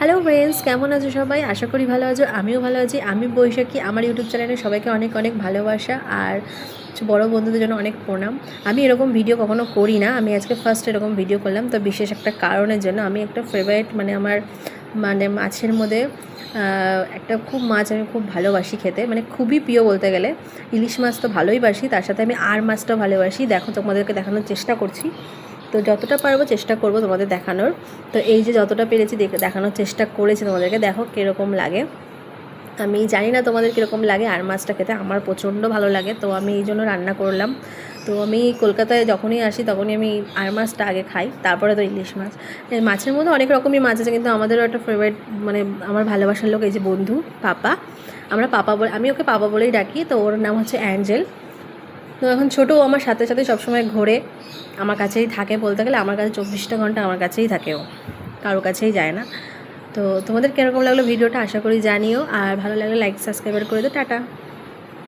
Hello friends, কেমন আছো সবাই? আশা করি ভালো আছো। আমিও ভালো আছি। আমি বৈশাখী। আমার ইউটিউব চ্যানেলে সবাইকে অনেক অনেক ভালোবাসা আর বড় বন্ধুদের জন্য অনেক প্রণাম। আমি এরকম ভিডিও কখনো করি না, আমি আজকে ফার্স্ট এরকম ভিডিও করলাম। তো বিশেষ একটা কারণের জন্য আমি একটা ফেভারিট আমার মাছের মধ্যে একটা খুব মাছ আমি খুব ভালোবাসি খেতে, মানে খুবই প্রিয় বলতে গেলে। ইলিশ মাছ তো ভালোই বাসি, তার সাথে আমি আর মাছটাও ভালোবাসি। দেখো, তোমাদেরকে দেখানোর চেষ্টা করছি। তো যতটা পারবো চেষ্টা করব তোমাদের দেখানোর। তো এই যে যতটা পেরেছি দেখানোর চেষ্টা করেছি তোমাদেরকে, দেখো কীরকম লাগে। আমি জানি না তোমাদের কীরকম লাগে আর মাছটা খেতে, আমার প্রচণ্ড ভালো লাগে। তো আমি এই জন্য রান্না করলাম। তো আমি কলকাতায় যখনই আসি তখনই আমি আর মাছটা আগে খাই, তারপরে তো ইলিশ মাছ। মাছের মধ্যে অনেক রকমই মাছ আছে, কিন্তু আমাদেরও একটা ফেভারিট, মানে আমার ভালোবাসার লোক এই যে বন্ধু পাপা। আমরা পাপা বলে, আমি ওকে পাপা বলেই ডাকি। তো ওর নাম হচ্ছে অ্যাঞ্জেল। তো এখন ছোটো আমার সাথে সাথে সবসময় ঘোরে, আমার কাছেই থাকে বলতে গেলে। আমার কাছে 24টা ঘন্টা আমার কাছেই থাকে, ও কারো কাছেই যায় না। তো তোমাদের কীরকম লাগলো ভিডিওটা আশা করি জানিও, আর ভালো লাগলে লাইক সাবস্ক্রাইব করে দিও। টাটা।